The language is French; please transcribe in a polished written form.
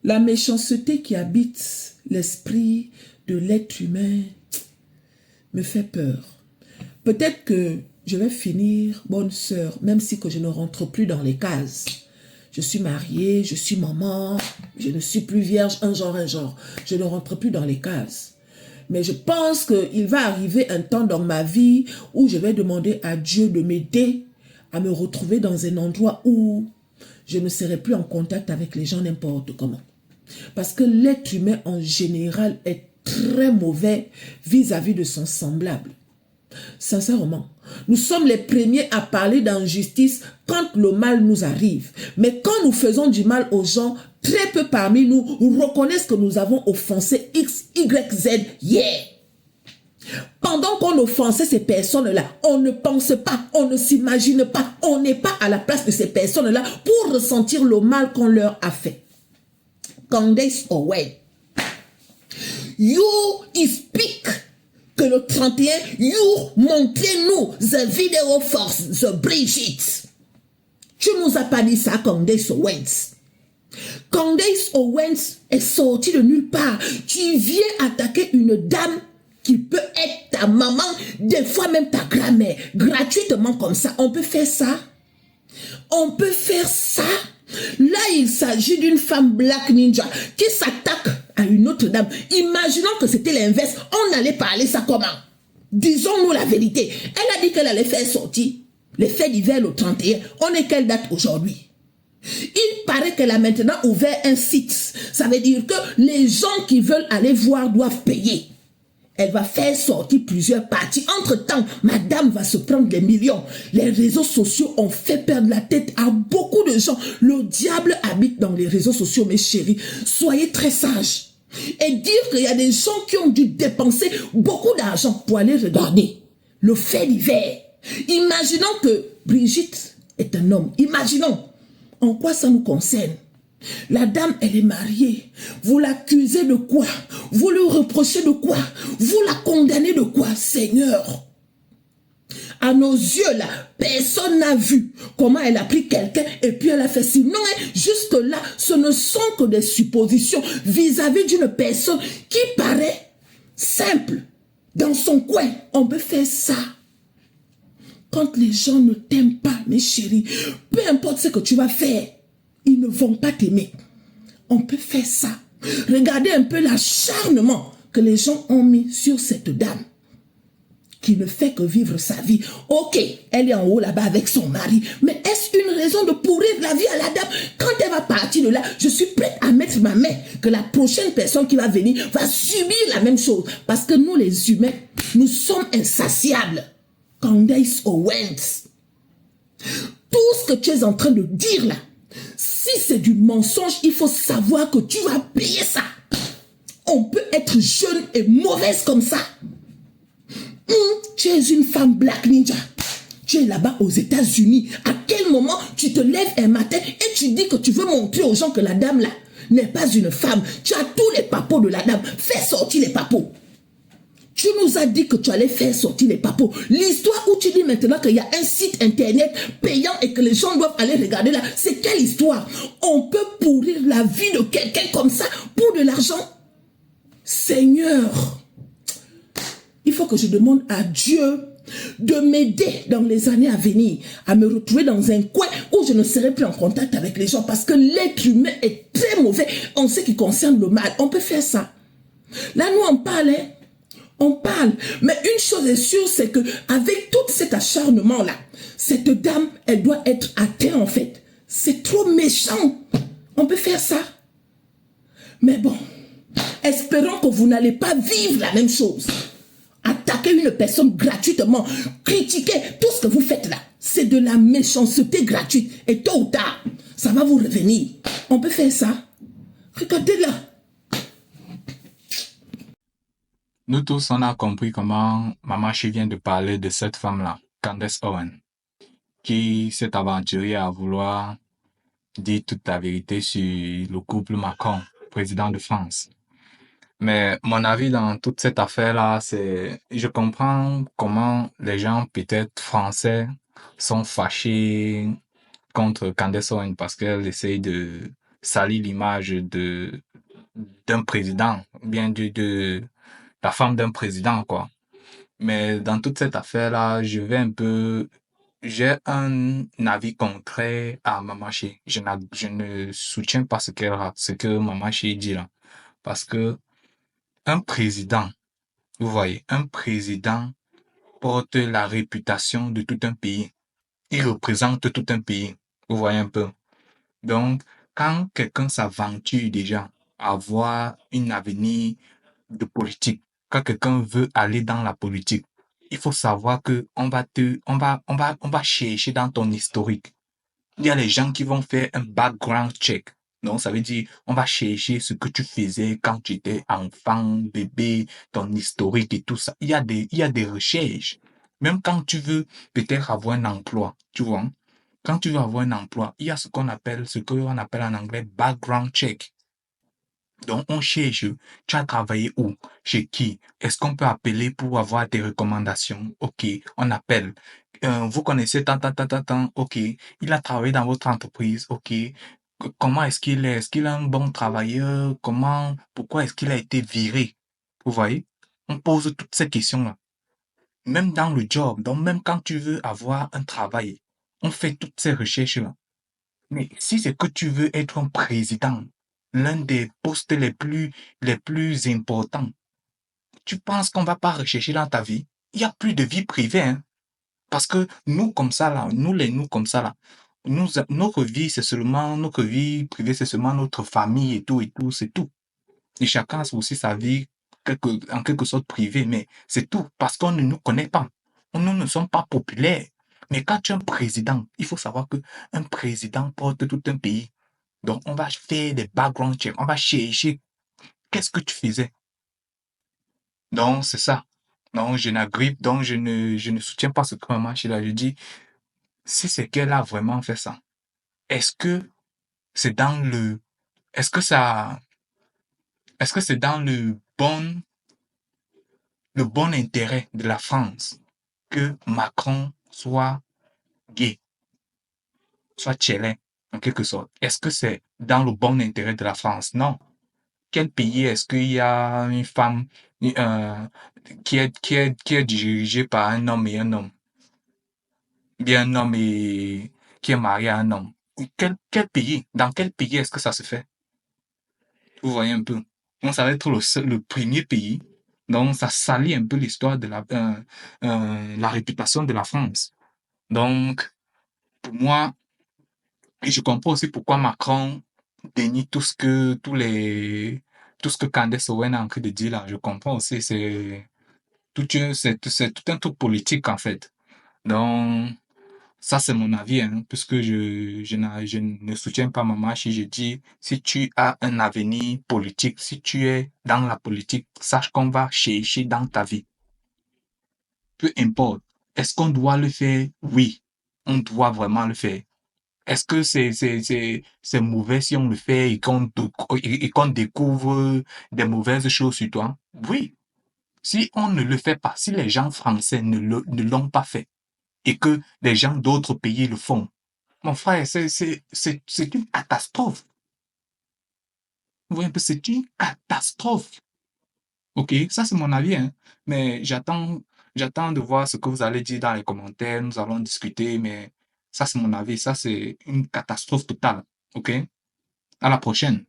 La méchanceté qui habite l'esprit de l'être humain me fait peur. Peut-être que je vais finir bonne sœur, même si que je ne rentre plus dans les cases. Je suis mariée, je suis maman, je ne suis plus vierge, un genre. Je ne rentre plus dans les cases. Mais je pense qu'il va arriver un temps dans ma vie où je vais demander à Dieu de m'aider à me retrouver dans un endroit où je ne serai plus en contact avec les gens n'importe comment. Parce que l'être humain en général est très mauvais vis-à-vis de son semblable. Sincèrement, nous sommes les premiers à parler d'injustice quand le mal nous arrive. Mais quand nous faisons du mal aux gens, très peu parmi nous reconnaissent que nous avons offensé X, Y, Z, yeah. Pendant qu'on offensait ces personnes-là, on ne pense pas, on ne s'imagine pas, on n'est pas à la place de ces personnes-là pour ressentir le mal qu'on leur a fait. Candace Owens, you speak que le 31, you montrez-nous the video force, the Brigitte. Tu nous as pas dit ça, Candace Owens. Candace Owens est sortie de nulle part. Tu viens attaquer une dame qui peut être ta maman, des fois même ta grand-mère, gratuitement comme ça. On peut faire ça? On peut faire ça? Là, il s'agit d'une femme Black Ninja qui s'attaque à une autre dame. Imaginons que c'était l'inverse. On allait parler ça comment? Disons-nous la vérité. Elle a dit qu'elle allait faire sortir les faits divers le 31. On est quelle date aujourd'hui? Il paraît qu'elle a maintenant ouvert un site. Ça veut dire que les gens qui veulent aller voir doivent payer. Elle va faire sortir plusieurs parties. Entre-temps, madame va se prendre des millions. Les réseaux sociaux ont fait perdre la tête à beaucoup de gens. Le diable habite dans les réseaux sociaux, mes chéris. Soyez très sages. Et dire qu'il y a des gens qui ont dû dépenser beaucoup d'argent pour aller regarder le fait divers. Imaginons que Brigitte est un homme. Imaginons. En quoi ça nous concerne? La dame, elle est mariée. Vous l'accusez de quoi? Vous lui reprochez de quoi? Vous la condamnez de quoi, Seigneur? À nos yeux, là, personne n'a vu comment elle a pris quelqu'un et puis elle a fait ci. Non, jusque-là, ce ne sont que des suppositions vis-à-vis d'une personne qui paraît simple. Dans son coin, on peut faire ça. Quand les gens ne t'aiment pas, mes chéris, peu importe ce que tu vas faire, ils ne vont pas t'aimer. On peut faire ça. Regardez un peu l'acharnement que les gens ont mis sur cette dame qui ne fait que vivre sa vie. Ok, elle est en haut là-bas avec son mari, mais est-ce une raison de pourrir la vie à la dame? Quand elle va partir de là, je suis prête à mettre ma main que la prochaine personne qui va venir va subir la même chose. Parce que nous les humains, nous sommes insatiables. Candace Owens, tout ce que tu es en train de dire là, si c'est du mensonge, il faut savoir que tu vas payer ça. On peut être jeune et mauvaise comme ça. Tu es une femme Black Ninja. Tu es là-bas aux États-Unis. À quel moment tu te lèves un matin et tu dis que tu veux montrer aux gens que la dame là n'est pas une femme? Tu as tous les papos de la dame. Fais sortir les papos. Tu nous as dit que tu allais faire sortir les papos. L'histoire où tu dis maintenant qu'il y a un site internet payant et que les gens doivent aller regarder là, c'est quelle histoire? On peut pourrir la vie de quelqu'un comme ça pour de l'argent? Seigneur, il faut que je demande à Dieu de m'aider dans les années à venir à me retrouver dans un coin où je ne serai plus en contact avec les gens parce que l'être humain est très mauvais en ce qui concerne le mal. On peut faire ça. Là, nous, on parle, hein? On parle, mais une chose est sûre, c'est que avec tout cet acharnement-là, cette dame, elle doit être athée en fait. C'est trop méchant. On peut faire ça. Mais bon, espérons que vous n'allez pas vivre la même chose. Attaquer une personne gratuitement, critiquer tout ce que vous faites là, c'est de la méchanceté gratuite. Et tôt ou tard, ça va vous revenir. On peut faire ça. Regardez là. Nous tous, on a compris comment Maman Chi vient de parler de cette femme-là, Candace Owens, qui s'est aventurée à vouloir dire toute la vérité sur le couple Macron, président de France. Mais mon avis dans toute cette affaire-là, c'est, je comprends comment les gens peut-être français sont fâchés contre Candace Owens parce qu'elle essaye de salir l'image d'un président, ou bien de la femme d'un président, quoi. Mais dans toute cette affaire-là, j'ai un avis contraire à Mamache. Je ne soutiens pas ce que Mamache dit là. Parce que un président, vous voyez, un président porte la réputation de tout un pays. Il représente tout un pays. Vous voyez un peu. Donc, quand quelqu'un s'aventure déjà à avoir une avenir de politique, quand quelqu'un veut aller dans la politique, il faut savoir que on va chercher dans ton historique. Il y a les gens qui vont faire un background check. Donc, ça veut dire, on va chercher ce que tu faisais quand tu étais enfant, bébé, ton historique et tout ça. Il y a des recherches. Même quand tu veux peut-être avoir un emploi, tu vois. Quand tu veux avoir un emploi, il y a ce qu'on appelle en anglais background check. Donc, on cherche, tu as travaillé où? Chez qui? Est-ce qu'on peut appeler pour avoir des recommandations? OK, on appelle. Vous connaissez tant, tant, tant, tant, tant. OK, il a travaillé dans votre entreprise. OK. Comment est-ce qu'il est? Est-ce qu'il est un bon travailleur? Pourquoi est-ce qu'il a été viré? Vous voyez? On pose toutes ces questions-là. Même dans le job, donc même quand tu veux avoir un travail, on fait toutes ces recherches-là. Mais si c'est que tu veux être un président, l'un des postes les plus importants, tu penses qu'on va pas rechercher dans ta vie? Il y a plus de vie privée, hein. Parce que nous, comme ça, là, nous, comme ça, là, notre vie privée, c'est seulement notre famille et tout, c'est tout. Et chacun a aussi sa vie, en quelque sorte privée, mais c'est tout. Parce qu'on ne nous connaît pas. Nous ne sommes pas populaires. Mais quand tu es un président, il faut savoir que un président porte tout un pays. Donc, on va faire des background checks. On va chercher qu'est-ce que tu faisais. Donc, c'est ça. Donc, je ne soutiens pas ce que maman là. Je dis, si c'est qu'elle a vraiment fait ça, est-ce que c'est dans le, est-ce que ça, est-ce que c'est dans le bon intérêt de la France que Macron soit gay, soit tchélé, en quelque sorte? Est-ce que c'est dans le bon intérêt de la France? Non. Quel pays est-ce qu'il y a une femme euh, qui est dirigée par un homme et un homme? Bien un homme et qui est marié à un homme? Quel pays? Dans quel pays est-ce que ça se fait? Vous voyez un peu. Donc, ça va être le premier pays. Donc, ça salit un peu l'histoire de la réputation de la France. Donc, pour moi, et je comprends aussi pourquoi Macron dénie tout ce que Candace Owen a en train de dire là. Je comprends aussi, c'est tout un truc politique, en fait. Donc, ça, c'est mon avis, hein, puisque je ne soutiens pas Maman si je dis, si tu as un avenir politique, si tu es dans la politique, sache qu'on va chercher dans ta vie. Peu importe. Est-ce qu'on doit le faire? Oui. On doit vraiment le faire. Est-ce que c'est mauvais si on le fait et qu'on découvre des mauvaises choses sur toi? Oui. Si on ne le fait pas, si les gens français ne l'ont pas fait et que les gens d'autres pays le font, mon frère, c'est une catastrophe. Vous voyez un peu, c'est une catastrophe. OK? Ça, c'est mon avis, hein. Mais j'attends de voir ce que vous allez dire dans les commentaires. Nous allons discuter, mais ça, c'est mon avis. Ça, c'est une catastrophe totale. OK? À la prochaine.